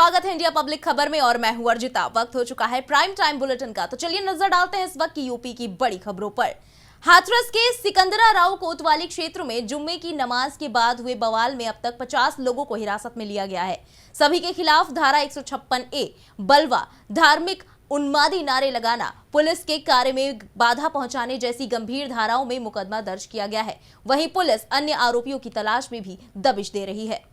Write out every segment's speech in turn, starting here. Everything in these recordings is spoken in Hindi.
स्वागत है इंडिया पब्लिक खबर में और मैं हूं अर्जिता। वक्त हो चुका है प्राइम टाइम बुलेटिन का, तो चलिए नजर डालते हैं इस वक्त की यूपी की बड़ी खबरों पर। हाथरस के सिकंदराराव कोतवाली क्षेत्र में जुम्मे की नमाज के बाद हुए बवाल में अब तक 50 लोगों को हिरासत में लिया गया है। सभी के खिलाफ धारा 156A बलवा, धार्मिक उन्मादी नारे लगाना, पुलिस के कार्य में बाधा पहुंचाने जैसी गंभीर धाराओं में मुकदमा दर्ज किया गया है। वहीं पुलिस अन्य आरोपियों की तलाश में भी दबिश दे रही है।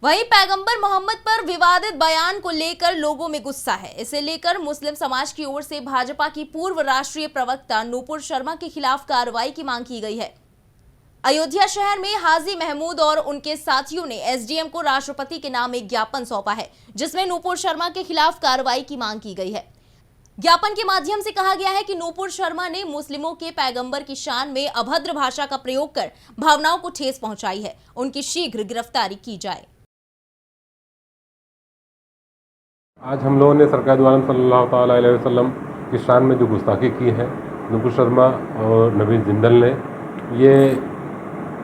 वहीं पैगंबर मोहम्मद पर विवादित बयान को लेकर लोगों में गुस्सा है। इसे लेकर मुस्लिम समाज की ओर से भाजपा की पूर्व राष्ट्रीय प्रवक्ता नूपुर शर्मा के खिलाफ कार्रवाई की मांग की गई है। अयोध्या शहर में हाजी महमूद और उनके साथियों ने एसडीएम को राष्ट्रपति के नाम एक ज्ञापन सौंपा है, जिसमें नूपुर शर्मा के खिलाफ कार्रवाई की मांग की गई है। ज्ञापन के माध्यम से कहा गया है कि नूपुर शर्मा ने मुस्लिमों के पैगंबर की शान में अभद्र भाषा का प्रयोग कर भावनाओं को ठेस पहुंचाई है। उनकी शीघ्र गिरफ्तारी की जाए। आज हम लोगों ने सरकार द्वारा सल्लल्लाहु ताला अलैहि वसल्लम की शान में जो गुस्ताखी की है, नूपुर शर्मा और नवीन जिंदल ने, ये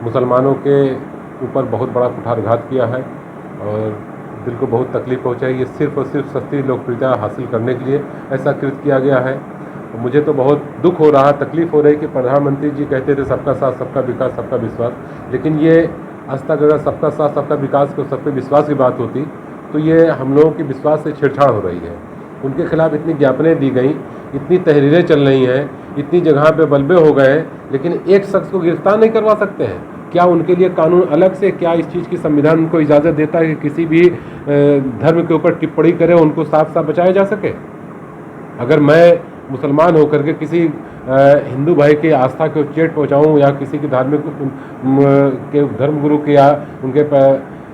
मुसलमानों के ऊपर बहुत बड़ा कुठारघात किया है और दिल को बहुत तकलीफ पहुंचाई। ये सिर्फ और सिर्फ सस्ती लोकप्रियता हासिल करने के लिए ऐसा कृत किया गया है। मुझे तो बहुत दुख हो रहा, तकलीफ हो रही कि प्रधानमंत्री जी कहते थे सबका साथ, सबका विकास, सबका विश्वास, लेकिन ये आज तक अगर सबका साथ, सबका विकास को सब पे विश्वास की बात होती तो ये हम लोगों के विश्वास से छेड़छाड़ हो रही है। उनके खिलाफ इतनी ज्ञापनें दी गई, इतनी तहरीरें चल रही हैं, इतनी जगह पे बलबे हो गए, लेकिन एक शख्स को गिरफ्तार नहीं करवा सकते हैं। क्या उनके लिए कानून अलग से, क्या इस चीज़ की संविधान उनको इजाज़त देता है कि किसी भी धर्म के ऊपर टिप्पणी करे, उनको साफ साफ बचाया जा सके? अगर मैं मुसलमान होकर के किसी हिंदू भाई के आस्था को चेट पहुँचाऊँ या किसी की धार्मिक के धर्मगुरु के या उनके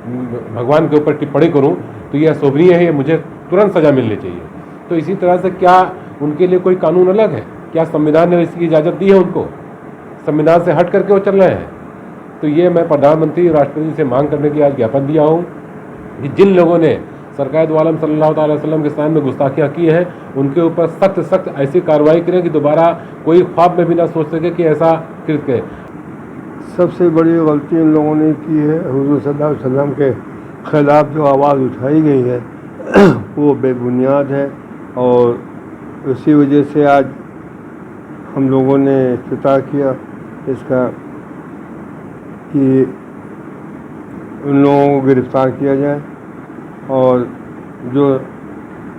भगवान के ऊपर टिप्पणी करूं तो यह अशोभनीय है, मुझे तुरंत सज़ा मिलनी चाहिए। तो इसी तरह से क्या उनके लिए कोई कानून अलग है? क्या संविधान ने इसकी इजाज़त दी है उनको? संविधान से हट करके वो चल रहे हैं। तो ये मैं प्रधानमंत्री राष्ट्रपति से मांग करने की आज ज्ञापन दिया हूँ कि जिन लोगों ने सरकार दो आलम सल्लल्लाहु अलैहि वसल्लम के स्थान में गुस्ताखियाँ की हैं, उनके ऊपर सख्त सख्त ऐसी कार्रवाई करें कि दोबारा कोई ख्वाब में भी ना सोच सके कि ऐसा कृत करे। सबसे बड़ी गलती इन लोगों ने की है, हुज़ूर सल्लल्लाहु अलैहि वसल्लम के ख़िलाफ़ जो आवाज़ उठाई गई है वो बेबुनियाद है और उसी वजह से आज हम लोगों ने इफ्तिताह किया इसका कि उन लोगों को गिरफ़्तार किया जाए और जो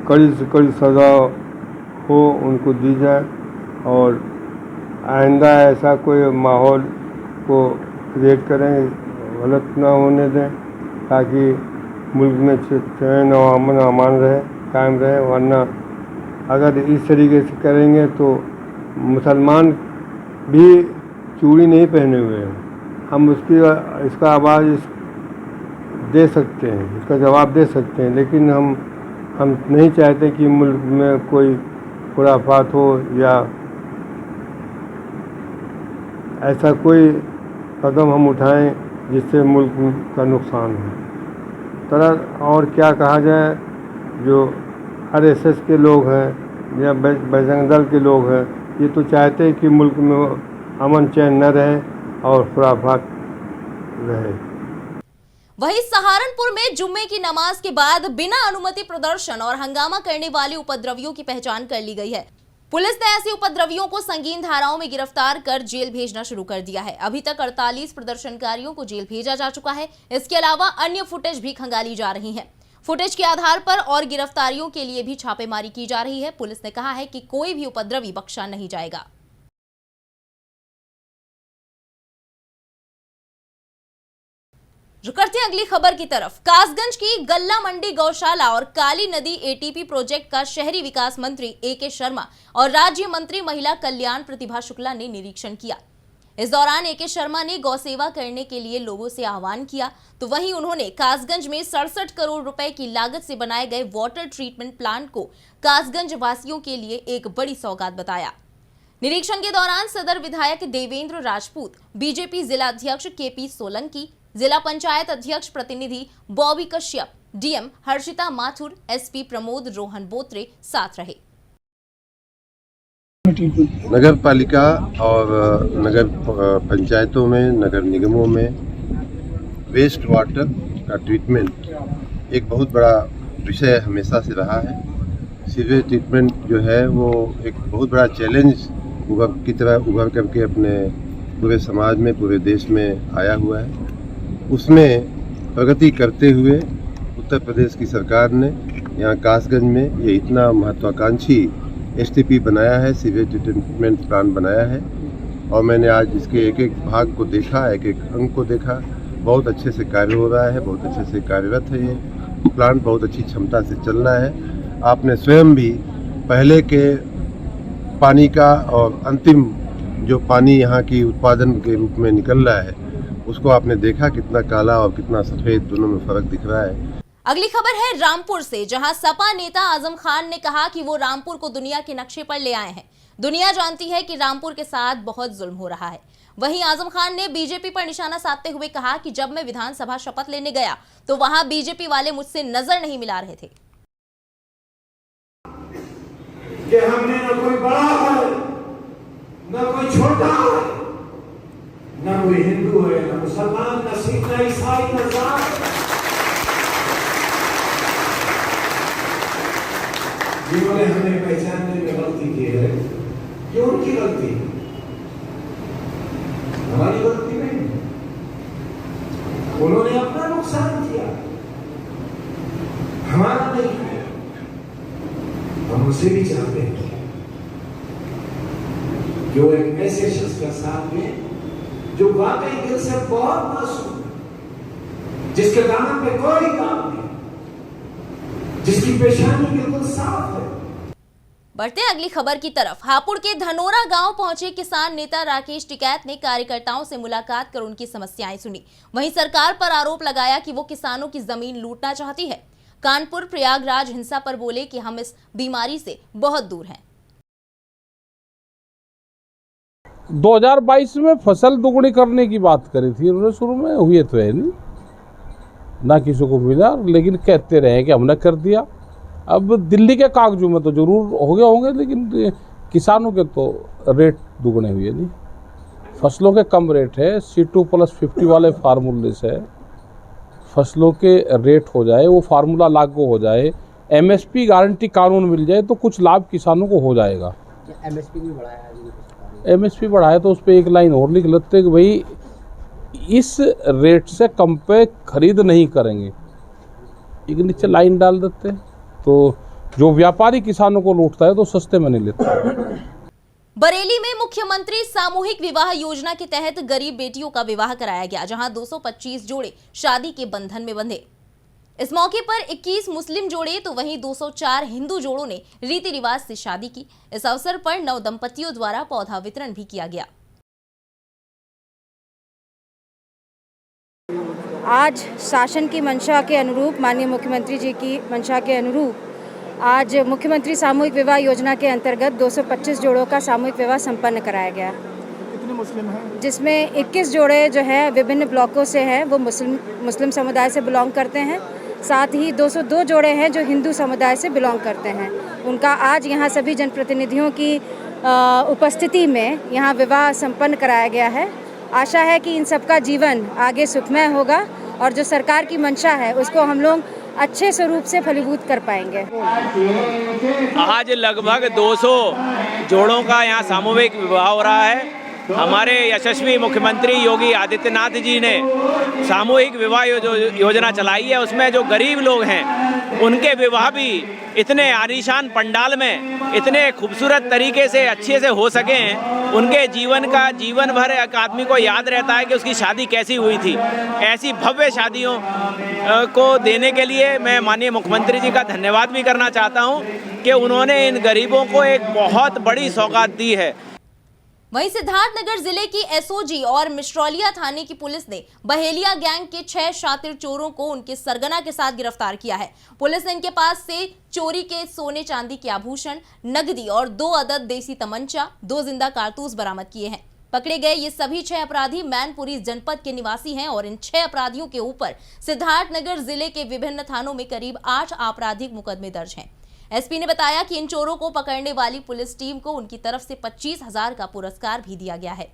कड़ी से कड़ी सज़ा हो उनको दी जाए और आइंदा ऐसा कोई माहौल को क्रिएट करें, गलत ना होने दें, ताकि मुल्क में चैन और अमन अमान रहे, कायम रहे। वरना अगर इस तरीके से करेंगे तो मुसलमान भी चूड़ी नहीं पहने हुए हैं, हम इसका आवाज़ दे सकते हैं, इसका जवाब दे सकते हैं, लेकिन हम नहीं चाहते कि मुल्क में कोई खुराफात हो या ऐसा कोई कदम हम उठाएं जिससे मुल्क का नुकसान हो। तरह और क्या कहा जाए, जो आरएसएस के लोग हैं या बजरंग दल के लोग हैं, ये तो चाहते हैं कि मुल्क में अमन चैन न रहे और खुराफात रहे। वहीं सहारनपुर में जुम्मे की नमाज के बाद बिना अनुमति प्रदर्शन और हंगामा करने वाले उपद्रवियों की पहचान कर ली गई है। पुलिस ने ऐसे उपद्रवियों को संगीन धाराओं में गिरफ्तार कर जेल भेजना शुरू कर दिया है। अभी तक 48 प्रदर्शनकारियों को जेल भेजा जा चुका है। इसके अलावा अन्य फुटेज भी खंगाली जा रही है। फुटेज के आधार पर और गिरफ्तारियों के लिए भी छापेमारी की जा रही है। पुलिस ने कहा है कि कोई भी उपद्रवी बख्शा नहीं जाएगा। करते हैं अगली खबर की तरफ। कासगंज की गल्ला मंडी गौशाला और काली नदी एटीपी प्रोजेक्ट का शहरी विकास मंत्री एके शर्मा और राज्य मंत्री महिला कल्याण प्रतिभा शुक्ला ने निरीक्षण किया। इस दौरान एके शर्मा ने गौसेवा करने के लिए लोगों से आह्वान किया, तो वहीं उन्होंने कासगंज में 67 करोड़ रुपए की लागत से बनाए गए वाटर ट्रीटमेंट प्लांट को कासगंज वासियों के लिए एक बड़ी सौगात बताया। निरीक्षण के दौरान सदर विधायक देवेंद्र राजपूत, बीजेपी जिला अध्यक्ष केपी सोलंकी, जिला पंचायत अध्यक्ष प्रतिनिधि बॉबी कश्यप, डीएम हर्षिता माथुर, एसपी प्रमोद रोहन बोत्रे साथ रहे। नगर पालिका और नगर पंचायतों में, नगर निगमों में वेस्ट वाटर का ट्रीटमेंट एक बहुत बड़ा विषय हमेशा से रहा है। सीवेज ट्रीटमेंट जो है वो एक बहुत बड़ा चैलेंज की तरह उभर करके अपने पूरे समाज में, पूरे देश में आया हुआ है। उसमें प्रगति करते हुए उत्तर प्रदेश की सरकार ने यहाँ कासगंज में ये इतना महत्वाकांक्षी STP बनाया है, सीवेज ट्रीटमेंट प्लांट बनाया है। और मैंने आज इसके एक एक भाग को देखा, एक एक अंग को देखा। बहुत अच्छे से कार्य हो रहा है, बहुत अच्छे से कार्यरत है। ये प्लांट बहुत अच्छी क्षमता से चल रहा है। आपने स्वयं भी पहले के पानी का और अंतिम जो पानी यहाँ की उत्पादन के रूप में निकल रहा है उसको आपने देखा, कितना काला और कितना सफ़ेद दोनों में फर्क दिख रहा है। अगली खबर है रामपुर से, जहां सपा नेता आजम खान ने कहा कि वो रामपुर को दुनिया के नक्शे पर ले आए हैं। दुनिया जानती है कि रामपुर के साथ बहुत जुल्म हो रहा है। वहीं आजम खान ने बीजेपी पर निशाना साधते हुए कहा कि जब मैं विधानसभा शपथ लेने गया तो वहां बीजेपी वाले मुझसे नजर नहीं मिला रहे थे। कि हमने न कोई बड़ा है, न कोई छोटा है, न कोई हिंदू है, न मुसलमान, न सिख, न ईसाई, न जाट। जिन्होंने हमें पहचानने में गलती की है ये उनकी गलती है, हमारी गलती नहीं। उन्होंने अपना नुकसान किया, हमारा नहीं किया। हम उसे भी चाहते हैं कि वो एक ऐसे शख्स का साथ में जो वाकई दिल से बहुत मासूम है, जिसके दामन पे कोई काम नहीं, जिसकी पेशानी बिल्कुल साफ है। बढ़ते हैं अगली खबर की तरफ। हापुड़ के धनोरा गांव पहुंचे किसान नेता राकेश टिकैत ने कार्यकर्ताओं से मुलाकात कर उनकी समस्याएं सुनी। वहीं सरकार पर आरोप लगाया कि वो किसानों की जमीन लूटना चाहती है। कानपुर प्रयागराज हिंसा पर बोले कि हम इस बीमारी से बहुत दूर हैं। 2022 में फसल दुगनी करने की बात करी थी उन्होंने, शुरू में हुए तो है नहीं, ना किसी को मिला, लेकिन कहते रहे कि हमने कर दिया। अब दिल्ली के कागजों में तो जरूर हो गया होंगे, लेकिन किसानों के तो रेट दुगने हुए नहीं। फसलों के कम रेट है, C2+50 वाले फार्मूले से फसलों के रेट हो जाए, वो फार्मूला लागू हो जाए, MSP गारंटी कानून मिल जाए तो कुछ लाभ किसानों को हो जाएगा। MSP भी बढ़ाया है, MSP बढ़ाया तो उस पर एक लाइन और लिख लेते कि भाई इस रेट से कम पे खरीद नहीं करेंगे, एक नीचे लाइन डाल देते तो जो व्यापारी किसानों को लूटता है तो सस्ते में नहीं लेता। बरेली में मुख्यमंत्री सामूहिक विवाह योजना के तहत गरीब बेटियों का विवाह कराया गया, जहां 225 जोड़े शादी के बंधन में बंधे। इस मौके पर 21 मुस्लिम जोड़े तो वहीं 204 हिंदू जोड़ों ने रीति रिवाज से शादी की। इस अवसर पर नव दंपतियों द्वारा पौधा वितरण भी किया गया। आज शासन की मंशा के अनुरूप, माननीय मुख्यमंत्री जी की मंशा के अनुरूप, आज मुख्यमंत्री सामूहिक विवाह योजना के अंतर्गत 225 जोड़ों का सामूहिक विवाह संपन्न कराया गया। कितने मुस्लिम हैं? जिसमें 21 जोड़े जो है विभिन्न ब्लॉकों से हैं, वो मुस्लिम समुदाय से बिलोंग करते हैं। साथ ही 202 जोड़े हैं जो हिंदू समुदाय से बिलोंग करते हैं। उनका आज यहाँ सभी जनप्रतिनिधियों की उपस्थिति में यहाँ विवाह संपन्न कराया गया है। आशा है कि इन सबका जीवन आगे सुखमय होगा और जो सरकार की मंशा है उसको हम लोग अच्छे स्वरूप से फलीभूत कर पाएंगे। आज लगभग 200 जोड़ों का यहाँ सामूहिक विवाह हो रहा है। हमारे यशस्वी मुख्यमंत्री योगी आदित्यनाथ जी ने सामूहिक विवाह योजना चलाई है। उसमें जो गरीब लोग हैं उनके विवाह भी इतने आलीशान पंडाल में इतने खूबसूरत तरीके से अच्छे से हो सके हैं, उनके जीवन भर एक आदमी को याद रहता है कि उसकी शादी कैसी हुई थी। ऐसी भव्य शादियों को देने के लिए मैं माननीय मुख्यमंत्री जी का धन्यवाद भी करना चाहता हूं कि उन्होंने इन गरीबों को एक बहुत बड़ी सौगात दी है। वहीं सिद्धार्थनगर जिले की एसओजी और मिश्रौलिया थाने की पुलिस ने बहेलिया गैंग के 6 शातिर चोरों को उनके सरगना के साथ गिरफ्तार किया है। पुलिस ने इनके पास से चोरी के सोने चांदी के आभूषण, नकदी और 2 अदद देसी तमंचा, 2 जिंदा कारतूस बरामद किए हैं। पकड़े गए ये सभी 6 अपराधी मैनपुरी जनपद के निवासी हैं और इन 6 अपराधियों के ऊपर सिद्धार्थनगर जिले के विभिन्न थानों में करीब 8 आपराधिक मुकदमे दर्ज हैं। एसपी ने बताया कि इन चोरों को पकड़ने वाली पुलिस टीम को उनकी तरफ से 25,000 का पुरस्कार भी दिया गया है।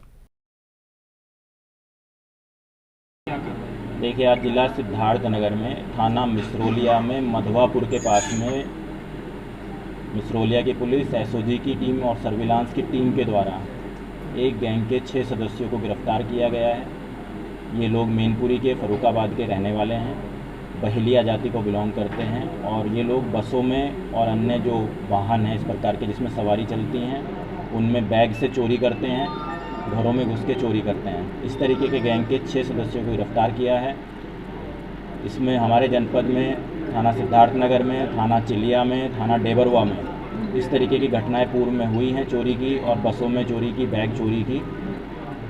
देखिए, आज जिला सिद्धार्थनगर में थाना मिसरोलिया में मधवापुर के पास में मिसरोलिया की पुलिस, एसओजी की टीम और सर्विलांस की टीम के द्वारा एक गैंग के 6 सदस्यों को गिरफ्तार किया गया है। ये लोग मैनपुरी के फरुखाबाद के रहने वाले हैं, बहेलिया जाति को बिलोंग करते हैं और ये लोग बसों में और अन्य जो वाहन हैं इस प्रकार के जिसमें सवारी चलती हैं उनमें बैग से चोरी करते हैं, घरों में घुस के चोरी करते हैं। इस तरीके के गैंग के 6 सदस्यों को गिरफ्तार किया है। इसमें हमारे जनपद में थाना सिद्धार्थनगर में, थाना चिलिया में, थाना डेबरवा में इस तरीके की घटनाएं पूर्व में हुई हैं चोरी की, और बसों में चोरी की, बैग चोरी की,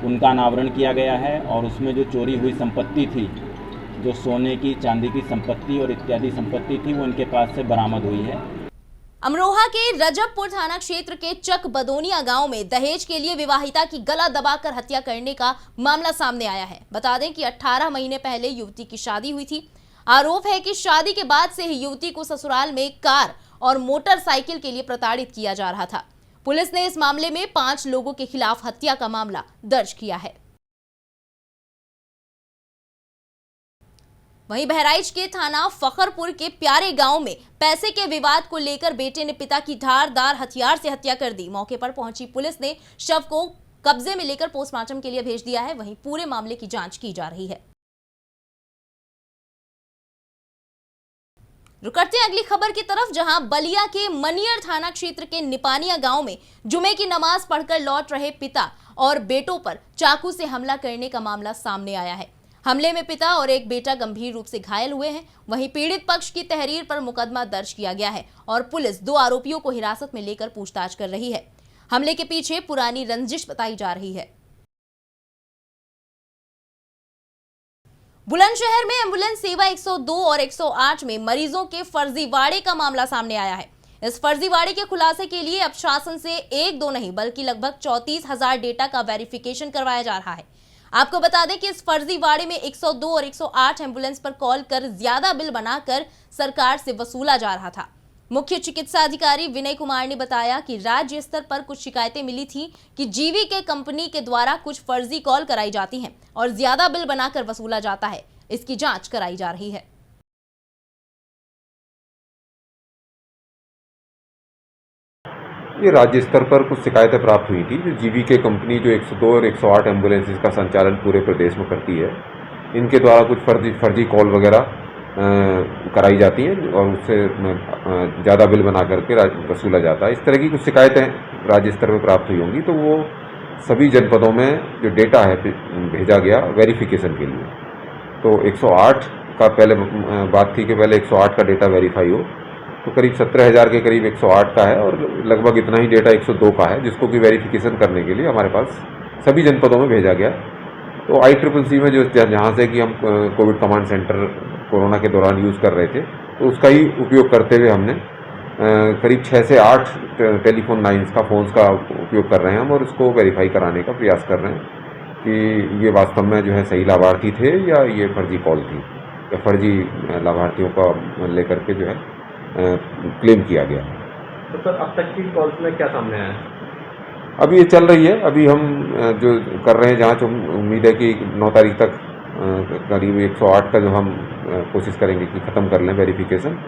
उनका अनावरण किया गया है। और उसमें जो चोरी हुई संपत्ति थी, जो सोने की, चांदी की संपत्ति और इत्यादि संपत्ति थी, वो उनके पास से बरामद हुई है। अमरोहा के रजबपुर थाना क्षेत्र के चक बदोनिया गांव में दहेज के लिए विवाहिता की गला दबाकर हत्या करने का मामला सामने आया है। बता दें कि 18 महीने पहले युवती की शादी हुई थी। आरोप है कि शादी के बाद से ही युवती को ससुराल में कार और मोटरसाइकिल के लिए प्रताड़ित किया जा रहा था। पुलिस ने इस मामले में 5 लोगों के खिलाफ हत्या का मामला दर्ज किया है। वहीं बहराइच के थाना फखरपुर के प्यारे गांव में पैसे के विवाद को लेकर बेटे ने पिता की धारदार हथियार से हत्या कर दी। मौके पर पहुंची पुलिस ने शव को कब्जे में लेकर पोस्टमार्टम के लिए भेज दिया है। वहीं पूरे मामले की जांच की जा रही है। रुक करते हैं अगली खबर की तरफ, जहां बलिया के मनियर थाना क्षेत्र के निपानिया गांव में जुमे की नमाज पढ़कर लौट रहे पिता और बेटों पर चाकू से हमला करने का मामला सामने आया है। हमले में पिता और एक बेटा गंभीर रूप से घायल हुए हैं। वहीं पीड़ित पक्ष की तहरीर पर मुकदमा दर्ज किया गया है और पुलिस 2 आरोपियों को हिरासत में लेकर पूछताछ कर रही है। हमले के पीछे पुरानी रंजिश बताई जा रही है। बुलंदशहर में एम्बुलेंस सेवा 102 और 108 में मरीजों के फर्जीवाड़े का मामला सामने आया है। इस फर्जीवाड़े के खुलासे के लिए अब शासन से 1-2 नहीं बल्कि लगभग 34,000 डेटा का वेरिफिकेशन करवाया जा रहा है। आपको बता दें कि इस फर्जीवाड़े में 102 और 108 एम्बुलेंस पर कॉल कर ज्यादा बिल बनाकर सरकार से वसूला जा रहा था। मुख्य चिकित्सा अधिकारी विनय कुमार ने बताया कि राज्य स्तर पर कुछ शिकायतें मिली थी कि जीवीके कंपनी के द्वारा कुछ फर्जी कॉल कराई जाती हैं और ज्यादा बिल बनाकर वसूला जाता है। इसकी जांच कराई जा रही है। ये राज्य स्तर पर कुछ शिकायतें प्राप्त हुई थी। जो जीवीके कंपनी जो 102 और 108 एम्बुलेंसेज का संचालन पूरे प्रदेश में करती है, इनके द्वारा कुछ फर्जी कॉल वगैरह कराई जाती हैं और उससे ज़्यादा बिल बना करके वसूला जाता है। इस तरह की कुछ शिकायतें राज्य स्तर पर प्राप्त हुई होंगी, तो वो सभी जनपदों में जो डेटा है भेजा गया वेरिफिकेशन के लिए। तो 108 का पहले बात थी कि पहले 108 का डेटा वेरीफाई हो, तो करीब 17,000 के करीब 108 का है और लगभग इतना ही डेटा 102 का है, जिसको कि वेरिफिकेशन करने के लिए हमारे पास सभी जनपदों में भेजा गया। तो ICCC में जो जहाँ से कि हम कोविड कमांड सेंटर कोरोना के दौरान यूज़ कर रहे थे, तो उसका ही उपयोग करते हुए हमने करीब 6 से 8 टेलीफोन लाइन्स का फोन्स का उपयोग कर रहे हैं हम, और उसको वेरीफाई कराने का प्रयास कर रहे हैं कि ये वास्तव में जो है सही लाभार्थी थे या ये फर्जी कॉल थी या फर्जी लाभार्थियों का लेकर के जो है क्लेम किया गया। तो सर, अब तक की कॉल्स में क्या सामने आया है? अभी ये चल रही है, अभी हम जो कर रहे हैं जांच, उम्मीद है कि 9 तारीख तक करीब 108 का जो हम कोशिश करेंगे कि ख़त्म कर लें वेरिफिकेशन।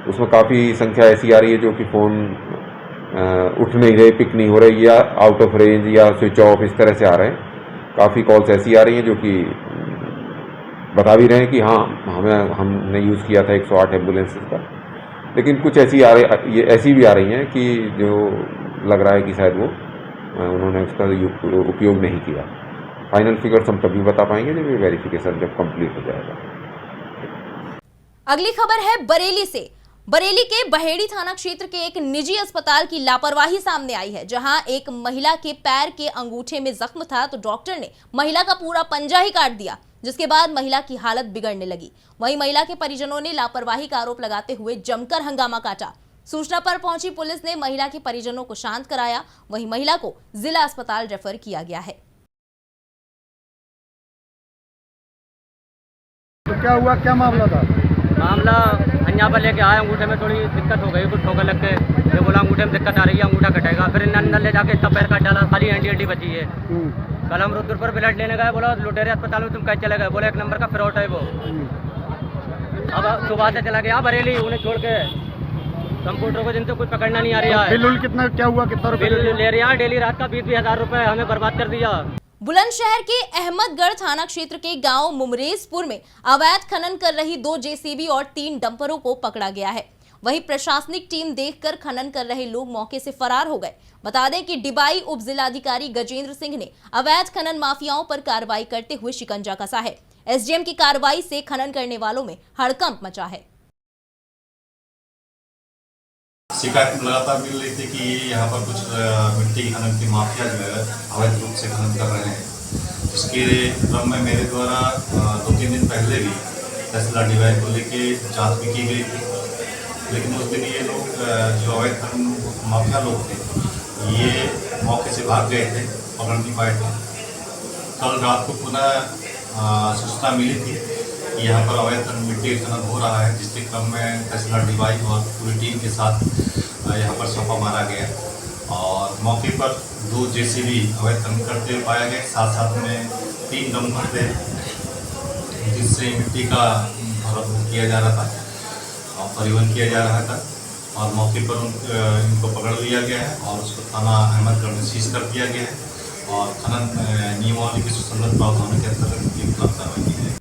उसमें काफ़ी संख्या ऐसी आ रही है जो कि फ़ोन उठ नहीं रहे, पिक नहीं हो रहे, या आउट ऑफ रेंज या स्विच ऑफ, इस तरह से आ रहे हैं। काफ़ी कॉल्स ऐसी आ रही हैं जो कि बता भी रहे हैं कि हाँ हमने यूज़ किया था 108 एम्बुलेंसेज का, लेकिन कुछ ऐसी भी आ रही हैं कि जो लग रहा है कि शायद वो उन्होंने उसका उपयोग नहीं किया। फाइनल फिगर्स हम तभी बता पाएंगे जब ये वेरिफिकेशन जब कंप्लीट हो जाएगा। अगली खबर है बरेली से। बरेली के बहेड़ी थाना क्षेत्र के एक निजी अस्पताल की लापरवाही सामने आई है, जहां एक महिला के पैर के अंगूठे में जख्म था तो डॉक्टर ने महिला का पूरा पंजा ही काट दिया, जिसके बाद महिला की हालत बिगड़ने लगी। वहीं महिला के परिजनों ने लापरवाही का आरोप लगाते हुए जमकर हंगामा काटा। सूचना पर पहुंची पुलिस ने महिला के परिजनों को शांत कराया। वहीं महिला को जिला अस्पताल रेफर किया गया है। तो क्या हुआ, क्या मामला था? मामला पंजा पर लेके आए, अंगूठे में थोड़ी दिक्कत हो गई, कुछ ठोकर लग के जब बोला अंगूठे में दिक्कत आ रही है, अंगूठा कटेगा। फिर इन्होंने ले जाके तब पैर काट डाला, सारी हड्डी बची है। कल हम रुद्रपुर ब्लड लेने गए, बोला लुटेरे अस्पताल में तुम कैसे चले गए? बोले 1 नंबर का फ्रॉड है वो। अब सुबह से चला गया बरेली, उन्हें छोड़ के। कंप्यूटर को दिन तो कुछ पकड़ना नहीं आ रहा है। बिल कितना क्या हुआ, कितना रुपए बिल ले रहा है डेली रात का 20,000 रुपए हमें बर्बाद कर दिया। बुलंदशहर के अहमदगढ़ थाना क्षेत्र के गांव मुमरेजपुर में अवैध खनन कर रही 2 जेसीबी और 3 डंपरों को पकड़ा गया है। वहीं प्रशासनिक टीम देखकर खनन कर रहे लोग मौके से फरार हो गए। बता दें कि डिबाई उप जिलाधिकारी गजेंद्र सिंह ने अवैध खनन माफियाओं पर कार्रवाई करते हुए शिकंजा कसा है। एसडीएम की कार्रवाई से खनन करने वालों में हड़कंप मचा है। शिकायत लगातार मिल रही थी कि यहाँ पर कुछ मिट्टी खनन की माफिया जो है अवैध रूप से खनन कर रहे हैं। इसके क्रम में मेरे द्वारा 2-3 दिन पहले भी तहसीलदार डिवाइस को लेके जांच भी की गई थी, लेकिन उस दिन ये लोग जो अवैध खनन माफिया लोग थे ये मौके से भाग गए थे, पकड़ नहीं पाए थे। कल रात को पुनः सूचना मिली थी कि यहाँ पर अवैध मिट्टी खनन हो रहा है, जिसके क्रम में तहसीलदार डिवाई और पूरी टीम के साथ यहाँ पर छापा मारा गया और मौके पर 2 जेसीबी अवैध खनन करते हुए पाया गया। साथ में 3 डंपर थे जिससे मिट्टी का भरण किया जा रहा था और परिवहन किया जा रहा था और मौके पर इनको पकड़ लिया गया है और उसको थाना अहमदगढ़ में सीज कर दिया गया है और खनन नियमावली के सुसंगत प्रावधानों के अंतर्गत इनकी खिलाफ कार्रवाई की गई है।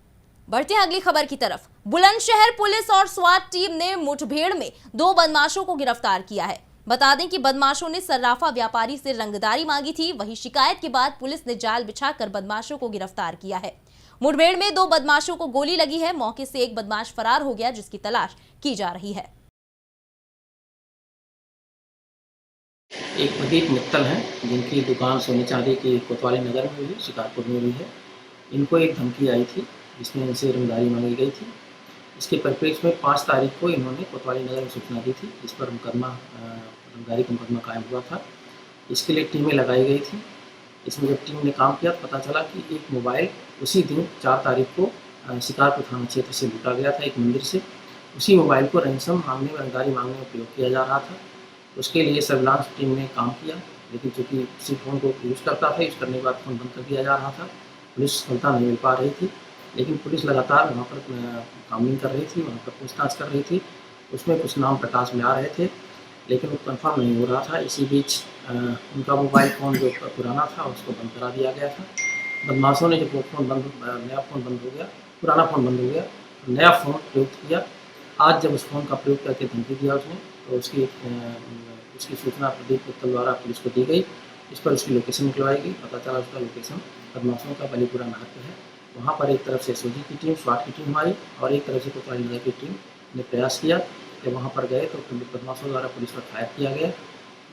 बढ़ते हैं अगली खबर की तरफ। बुलंदशहर पुलिस और स्वाट टीम ने मुठभेड़ में 2 बदमाशों को गिरफ्तार किया है। बता दें कि बदमाशों ने सर्राफा व्यापारी से रंगदारी मांगी थी। वहीं शिकायत के बाद पुलिस ने जाल बिछाकर बदमाशों को गिरफ्तार किया है। मुठभेड़ में 2 बदमाशों को गोली लगी है। मौके से एक बदमाश फरार हो गया, जिसकी तलाश की जा रही है। एक प्रदीप मित्तल है जिनकी दुकान सोने चांदी की कोतवाली नगर में हुई है, शिकारपुर में हुई है। इनको एक धमकी आई थी जिसमें इनसे रंगदारी मांगी गई थी। इसके परिप्रेक्ष्य में 5 तारीख को इन्होंने कोतवाली नगर में सूचना दी थी, जिस पर रंगदारी का मुकदमा कायम हुआ था। इसके लिए टीमें लगाई गई थी। इसमें जब टीम ने काम किया तो पता चला कि एक मोबाइल उसी दिन 4 तारीख को शिकारपुर थाना क्षेत्र से लूटा गया था एक मंदिर से। उसी मोबाइल को रैंसम मांगने में, रंगदारी मांगने में प्रयोग किया जा रहा था। उसके लिए सर्विलांस टीम ने काम किया, लेकिन चूँकि उसी फ़ोन को यूज़ करता था, यूज़ करने के बाद फ़ोन बंद कर दिया जा रहा था। पुलिस सफलता नहीं मिल पा रही थी, लेकिन पुलिस लगातार वहाँ पर काउंटिंग कर रही थी, वहाँ पर पूछताछ कर रही थी। उसमें कुछ नाम प्रकाश में आ रहे थे, लेकिन वो कन्फर्म नहीं हो रहा था। इसी बीच उनका मोबाइल फ़ोन जो पुराना था उसको बंद करा दिया गया था। बदमाशों ने जब वो फ़ोन नया फ़ोन बंद हो गया, पुराना फ़ोन बंद हो गया, तो नया फ़ोन प्रयुक्त किया। आज जब उस फ़ोन का प्रयोग करके धमकी दिया उसने, तो उसकी सूचना प्रदीप मित्तल द्वारा पुलिस को दी गई। इस पर उसकी लोकेशन निकलवाई गई। पता चला उसका लोकेशन बदमाशों का बलीपुरा नहर पर है। वहाँ पर एक तरफ से एसओजी की टीम, स्वाट की टीम आई और एक तरफ से कोतवाली नगर की टीम ने प्रयास किया। जब वहाँ पर गए तो बदमाशों द्वारा पुलिस पर फायर किया गया,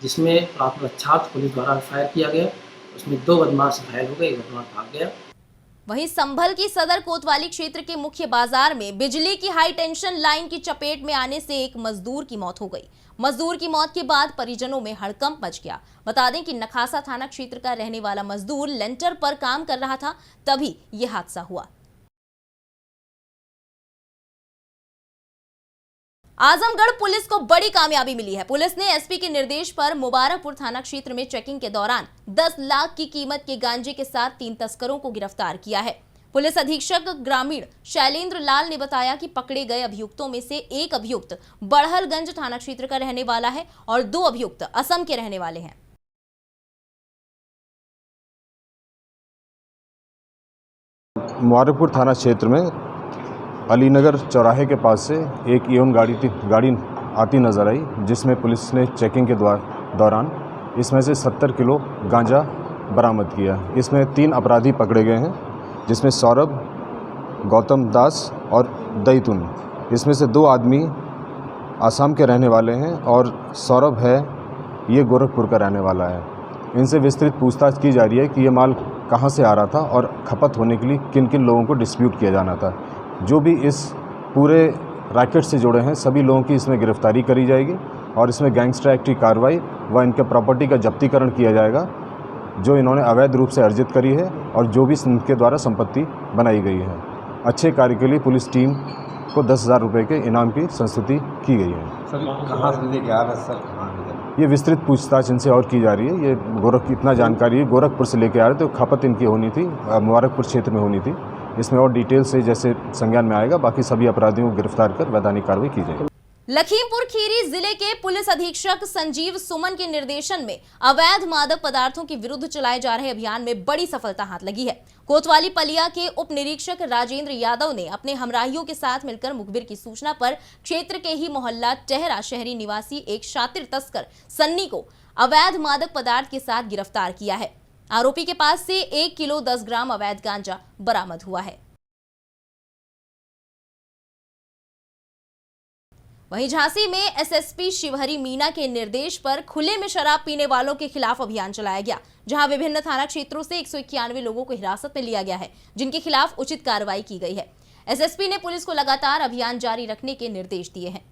जिसमें प्राथमिक छात्र पुलिस द्वारा फायर किया गया। उसमें 2 बदमाश घायल हो गए, एक बदमाश भाग गया। वहीं संभल की सदर कोतवाली क्षेत्र के मुख्य बाजार में बिजली की हाई टेंशन लाइन की चपेट में आने से एक मजदूर की मौत हो गई। मजदूर की मौत के बाद परिजनों में हड़कंप मच गया। बता दें कि नखासा थाना क्षेत्र का रहने वाला मजदूर लेंटर पर काम कर रहा था, तभी यह हादसा हुआ। आजमगढ़ पुलिस को बड़ी कामयाबी मिली है। पुलिस ने एसपी के निर्देश पर मुबारकपुर थाना क्षेत्र में चेकिंग के दौरान 10 लाख की कीमत के गांजे के साथ 3 तस्करों को गिरफ्तार किया है। पुलिस अधीक्षक ग्रामीण शैलेंद्र लाल ने बताया कि पकड़े गए अभियुक्तों में से एक अभियुक्त बड़हलगंज थाना क्षेत्र का रहने वाला है और 2 अभियुक्त असम के रहने वाले हैं। मुबारकपुर थाना क्षेत्र में अलीनगर चौराहे के पास से एक ईओन गाड़ी आती नज़र आई, जिसमें पुलिस ने चेकिंग के दौरान इसमें से 70 किलो गांजा बरामद किया। इसमें 3 अपराधी पकड़े गए हैं, जिसमें सौरभ, गौतम दास और दैतुन। इसमें से 2 आदमी आसाम के रहने वाले हैं और सौरभ है ये गोरखपुर का रहने वाला है। इनसे विस्तृत पूछताछ की जा रही है कि ये माल कहाँ से आ रहा था और खपत होने के लिए किन किन लोगों को डिस्प्यूट किया जाना था। जो भी इस पूरे रैकेट से जुड़े हैं सभी लोगों की इसमें गिरफ्तारी करी जाएगी और इसमें गैंगस्टर एक्ट की कार्रवाई व इनके प्रॉपर्टी का जब्तीकरण किया जाएगा जो इन्होंने अवैध रूप से अर्जित करी है और जो भी इनके द्वारा संपत्ति बनाई गई है। अच्छे कार्य के लिए पुलिस टीम को 10,000 रुपये के इनाम की संस्तुति की गई है। सर कहाँ से लेके आ रहा है सर, कहाँ ले जा रहा है? ये विस्तृत पूछताछ इनसे और की जा रही है। ये इतना जानकारी है, गोरखपुर से लेके आ रहे थे, खपत इनकी होनी थी, मुबारकपुर क्षेत्र में होनी थी। इसमें और डिटेल से जैसे संज्ञान में आएगा, बाकी सभी अपराधियों को गिरफ्तार कर वैधानिक कार्रवाई की जाएगी। लखीमपुर खीरी जिले के पुलिस अधीक्षक संजीव सुमन के निर्देशन में अवैध मादक पदार्थों के विरुद्ध चलाए जा रहे अभियान में बड़ी सफलता हाथ लगी है। कोतवाली पलिया के उप निरीक्षक राजेंद्र यादव ने अपने हमराहियों के साथ मिलकर मुखबिर की सूचना पर क्षेत्र के ही मोहल्ला टेहरा शहरी निवासी एक शातिर तस्कर सन्नी को अवैध मादक पदार्थ के साथ गिरफ्तार किया है। आरोपी के पास से 1 किलो 10 ग्राम अवैध गांजा बरामद हुआ है। वहीं झांसी में एसएसपी शिवहरी मीना के निर्देश पर खुले में शराब पीने वालों के खिलाफ अभियान चलाया गया, जहां विभिन्न थाना क्षेत्रों से 191 लोगों को हिरासत में लिया गया है, जिनके खिलाफ उचित कार्रवाई की गई है। एसएसपी ने पुलिस को लगातार अभियान जारी रखने के निर्देश दिए हैं।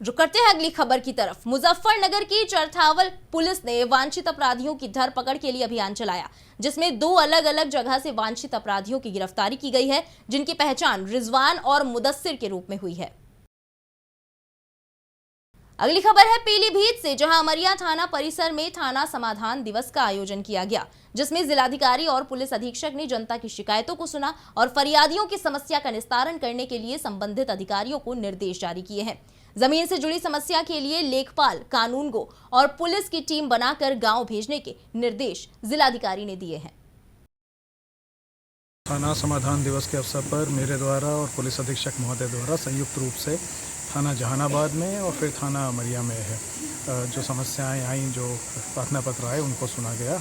रुक करते हैं अगली खबर की तरफ। मुजफ्फरनगर की चरथावल पुलिस ने वांछित अपराधियों की धरपकड़ के लिए अभियान चलाया, जिसमें 2 अलग अलग जगह से वांछित अपराधियों की गिरफ्तारी की गई है, जिनकी पहचान रिजवान और मुदस्सिर के रूप में हुई है। अगली खबर है पीलीभीत से, जहां अमरिया थाना परिसर में थाना समाधान दिवस का आयोजन किया गया, जिसमें जिलाधिकारी और पुलिस अधीक्षक ने जनता की शिकायतों को सुना और फरियादियों की समस्या का निस्तारण करने के लिए संबंधित अधिकारियों को निर्देश जारी किए हैं। जमीन से जुड़ी समस्या के लिए लेखपाल, कानूनगो और पुलिस की टीम बनाकर गांव भेजने के निर्देश जिलाधिकारी ने दिए हैं। थाना समाधान दिवस के अवसर पर मेरे द्वारा और पुलिस अधीक्षक महोदय द्वारा संयुक्त रूप से थाना जहानाबाद में और फिर थाना अमरिया में जो समस्याएं आई, जो प्रार्थना पत्र आए, उनको सुना गया,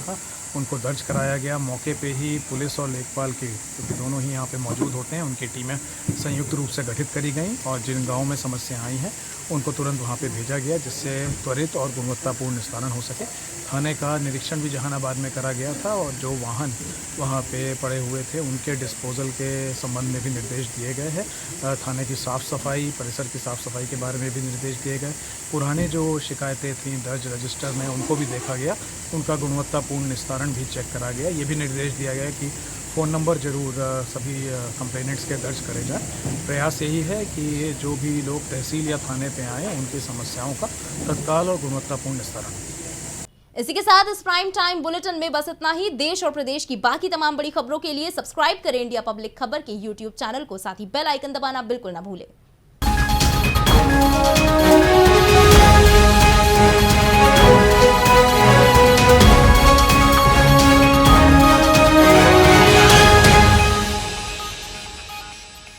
उनको दर्ज कराया गया। मौके पे ही पुलिस और लेखपाल की, क्योंकि दोनों ही यहाँ पे मौजूद होते हैं, उनकी टीमें संयुक्त रूप से गठित करी गई और जिन गाँव में समस्याएं आई हैं उनको तुरंत वहाँ पे भेजा गया, जिससे त्वरित और गुणवत्तापूर्ण निस्तारण हो सके। थाने का निरीक्षण भी जहानाबाद में करा गया था और जो वाहन वहाँ पे पड़े हुए थे उनके डिस्पोजल के संबंध में भी निर्देश दिए गए हैं। थाने की साफ़ सफाई, परिसर की साफ़ सफाई के बारे में भी निर्देश दिए गए। पुराने जो शिकायतें थीं दर्ज रजिस्टर में, उनको भी देखा गया, उनका गुणवत्तापूर्ण निस्तारण भी चेक करा गया। ये भी निर्देश दिया गया कि फ़ोन नंबर ज़रूर सभी कंप्लेनेंट्स के दर्ज करे जाए। प्रयास यही है कि जो भी लोग तहसील या थाने पे आए उनकी समस्याओं का तत्काल और गुणवत्तापूर्ण निस्तारण। इसी के साथ इस प्राइम टाइम बुलेटिन में बस इतना ही। देश और प्रदेश की बाकी तमाम बड़ी खबरों के लिए सब्सक्राइब करें इंडिया पब्लिक खबर के YouTube चैनल को, साथ ही बेल आइकन दबाना बिल्कुल ना भूलें।